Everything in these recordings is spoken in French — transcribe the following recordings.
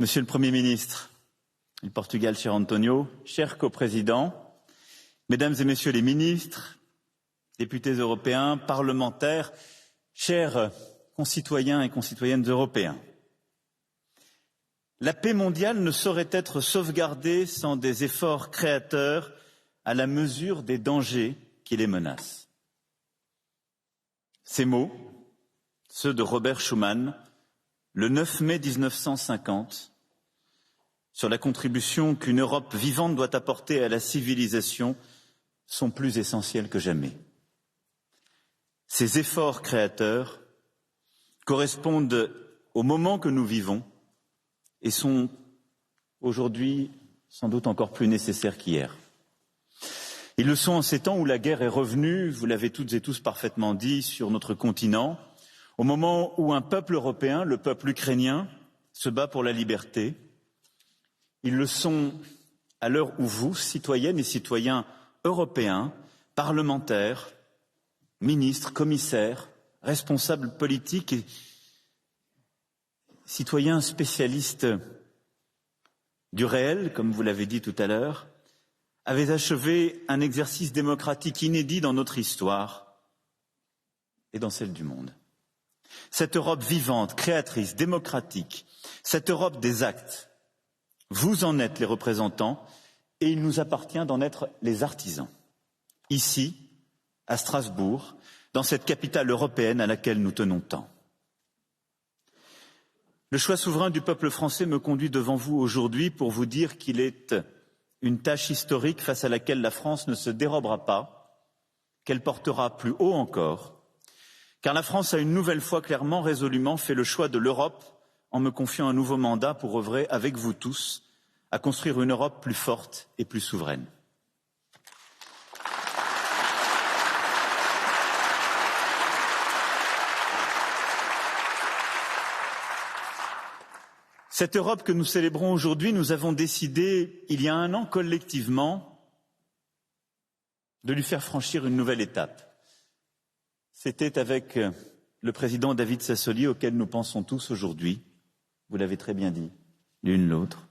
Monsieur le Premier ministre du Portugal, cher Antonio, cher coprésident, Mesdames et Messieurs les ministres, députés européens, parlementaires, chers concitoyens et concitoyennes européens, la paix mondiale ne saurait être sauvegardée sans des efforts créateurs à la mesure des dangers qui les menacent. Ces mots, ceux de Robert Schuman, le 9 mai 1950, sur la contribution qu'une Europe vivante doit apporter à la civilisation, sont plus essentiels que jamais. Ces efforts créateurs correspondent au moment que nous vivons et sont aujourd'hui sans doute encore plus nécessaires qu'hier. Ils le sont en ces temps où la guerre est revenue, vous l'avez toutes et tous parfaitement dit, sur notre continent, au moment où un peuple européen, le peuple ukrainien, se bat pour la liberté. Ils le sont à l'heure où vous, citoyennes et citoyens européens, parlementaires, ministres, commissaires, responsables politiques et citoyens spécialistes du réel, comme vous l'avez dit tout à l'heure, avez achevé un exercice démocratique inédit dans notre histoire et dans celle du monde. Cette Europe vivante, créatrice, démocratique, cette Europe des actes, vous en êtes les représentants et il nous appartient d'en être les artisans. Ici, à Strasbourg, dans cette capitale européenne à laquelle nous tenons tant. Le choix souverain du peuple français me conduit devant vous aujourd'hui pour vous dire qu'il est une tâche historique face à laquelle la France ne se dérobera pas, qu'elle portera plus haut encore, car la France a une nouvelle fois clairement, résolument fait le choix de l'Europe en me confiant un nouveau mandat pour œuvrer avec vous tous à construire une Europe plus forte et plus souveraine. Cette Europe que nous célébrons aujourd'hui, nous avons décidé, il y a un an, collectivement, de lui faire franchir une nouvelle étape. C'était avec le président David Sassoli, auquel nous pensons tous aujourd'hui, vous l'avez très bien dit, l'une l'autre.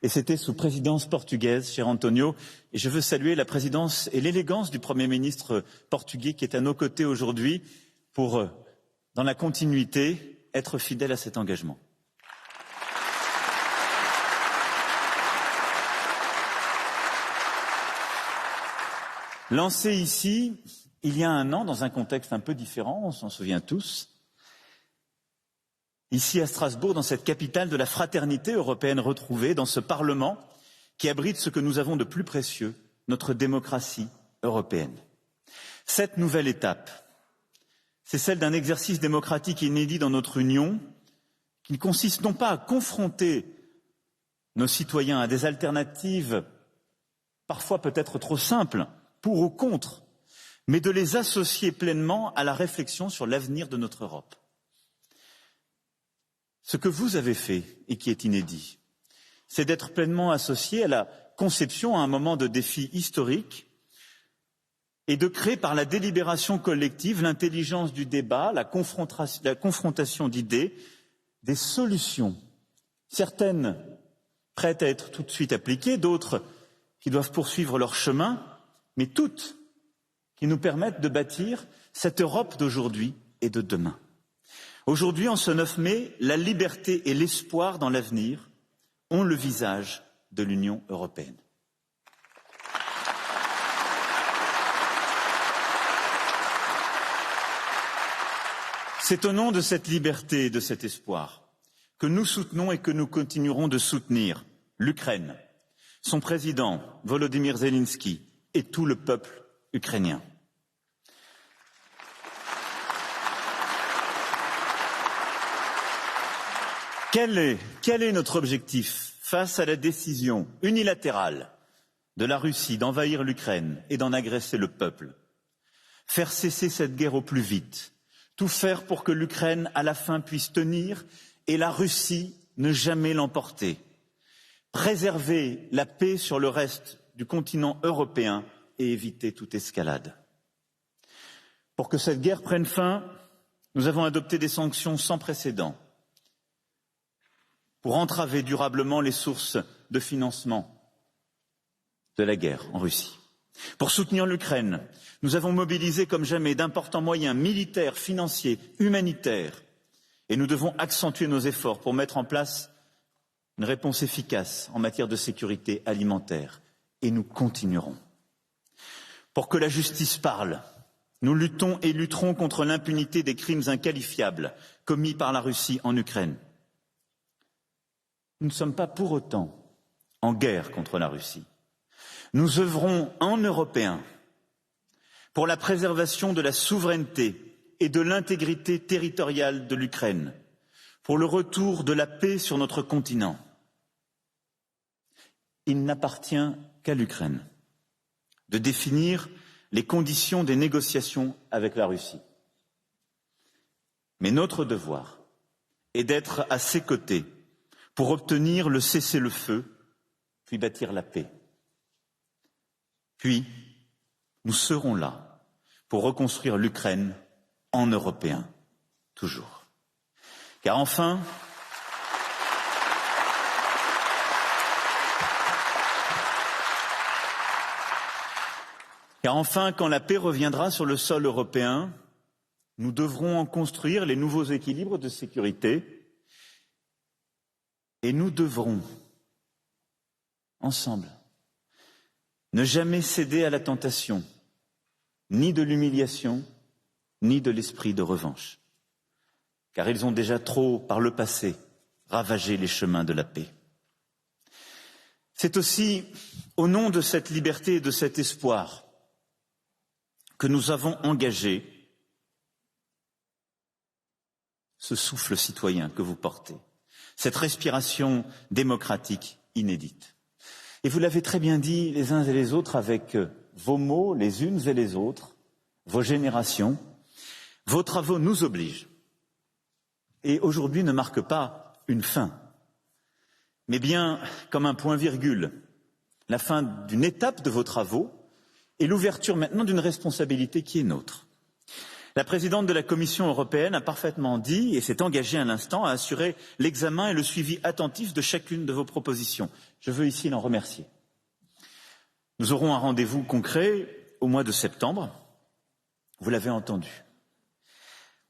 Et c'était sous présidence portugaise, cher Antonio, et je veux saluer la présidence et l'élégance du Premier ministre portugais qui est à nos côtés aujourd'hui pour, dans la continuité, être fidèle à cet engagement. Lancé ici, il y a un an, dans un contexte un peu différent, on s'en souvient tous, ici à Strasbourg, dans cette capitale de la fraternité européenne retrouvée, dans ce Parlement qui abrite ce que nous avons de plus précieux, notre démocratie européenne. Cette nouvelle étape, c'est celle d'un exercice démocratique inédit dans notre Union, qui ne consiste non pas à confronter nos citoyens à des alternatives parfois peut-être trop simples, pour ou contre, mais de les associer pleinement à la réflexion sur l'avenir de notre Europe. Ce que vous avez fait, et qui est inédit, c'est d'être pleinement associé à la conception à un moment de défi historique et de créer par la délibération collective, l'intelligence du débat, la confrontation d'idées, des solutions, certaines prêtes à être tout de suite appliquées, d'autres qui doivent poursuivre leur chemin, mais toutes qui nous permettent de bâtir cette Europe d'aujourd'hui et de demain. Aujourd'hui, en ce 9 mai, la liberté et l'espoir dans l'avenir ont le visage de l'Union européenne. C'est au nom de cette liberté et de cet espoir que nous soutenons et que nous continuerons de soutenir l'Ukraine, son président Volodymyr Zelensky et tout le peuple ukrainien. Quel est notre objectif face à la décision unilatérale de la Russie d'envahir l'Ukraine et d'en agresser le peuple? Faire cesser cette guerre au plus vite, tout faire pour que l'Ukraine, à la fin, puisse tenir et la Russie ne jamais l'emporter. Préserver la paix sur le reste du continent européen et éviter toute escalade. Pour que cette guerre prenne fin, nous avons adopté des sanctions sans précédent pour entraver durablement les sources de financement de la guerre en Russie. Pour soutenir l'Ukraine, nous avons mobilisé comme jamais d'importants moyens militaires, financiers, humanitaires, et nous devons accentuer nos efforts pour mettre en place une réponse efficace en matière de sécurité alimentaire, et nous continuerons. Pour que la justice parle, nous luttons et lutterons contre l'impunité des crimes inqualifiables commis par la Russie en Ukraine. Nous ne sommes pas pour autant en guerre contre la Russie. Nous œuvrons en Européens pour la préservation de la souveraineté et de l'intégrité territoriale de l'Ukraine, pour le retour de la paix sur notre continent. Il n'appartient qu'à l'Ukraine de définir les conditions des négociations avec la Russie. Mais notre devoir est d'être à ses côtés pour obtenir le cessez-le-feu, puis bâtir la paix. Puis, nous serons là pour reconstruire l'Ukraine en Européens, toujours. Car enfin, quand la paix reviendra sur le sol européen, nous devrons en construire les nouveaux équilibres de sécurité et nous devrons, ensemble, ne jamais céder à la tentation, ni de l'humiliation, ni de l'esprit de revanche, car ils ont déjà trop, par le passé, ravagé les chemins de la paix. C'est aussi au nom de cette liberté et de cet espoir que nous avons engagé ce souffle citoyen que vous portez, cette respiration démocratique inédite. Et vous l'avez très bien dit les uns et les autres avec vos mots, les unes et les autres, vos générations, vos travaux nous obligent. Et aujourd'hui ne marquent pas une fin, mais bien comme un point-virgule, la fin d'une étape de vos travaux et l'ouverture maintenant d'une responsabilité qui est nôtre. La présidente de la Commission européenne a parfaitement dit et s'est engagée à l'instant à assurer l'examen et le suivi attentif de chacune de vos propositions. Je veux ici l'en remercier. Nous aurons un rendez-vous concret au mois de septembre. Vous l'avez entendu.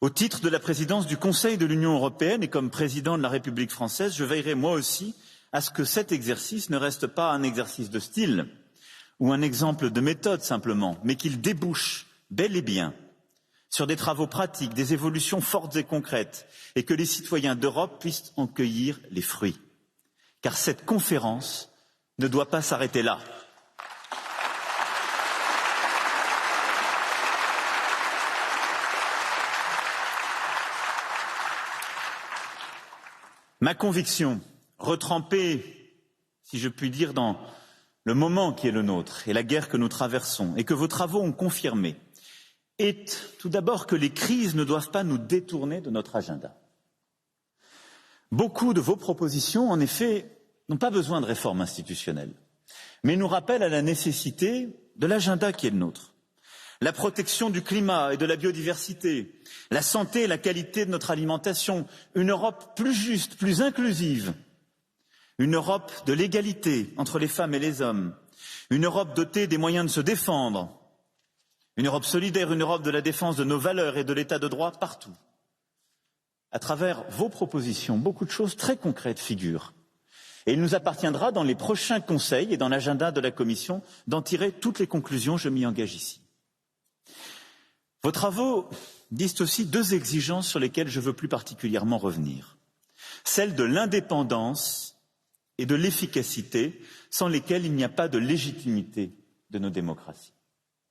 Au titre de la présidence du Conseil de l'Union européenne et comme président de la République française, je veillerai moi aussi à ce que cet exercice ne reste pas un exercice de style ou un exemple de méthode simplement, mais qu'il débouche bel et bien sur des travaux pratiques, des évolutions fortes et concrètes, et que les citoyens d'Europe puissent en cueillir les fruits. Car cette conférence ne doit pas s'arrêter là. Ma conviction, retrempée, si je puis dire, dans le moment qui est le nôtre et la guerre que nous traversons, et que vos travaux ont confirmé, est tout d'abord que les crises ne doivent pas nous détourner de notre agenda. Beaucoup de vos propositions, en effet, n'ont pas besoin de réformes institutionnelles, mais nous rappellent à la nécessité de l'agenda qui est le nôtre. La protection du climat et de la biodiversité, la santé et la qualité de notre alimentation, une Europe plus juste, plus inclusive, une Europe de l'égalité entre les femmes et les hommes, une Europe dotée des moyens de se défendre, une Europe solidaire, une Europe de la défense de nos valeurs et de l'état de droit partout. À travers vos propositions, beaucoup de choses très concrètes figurent. Et il nous appartiendra dans les prochains conseils et dans l'agenda de la Commission d'en tirer toutes les conclusions, je m'y engage ici. Vos travaux disent aussi deux exigences sur lesquelles je veux plus particulièrement revenir. Celle de l'indépendance et de l'efficacité, sans lesquelles il n'y a pas de légitimité de nos démocraties.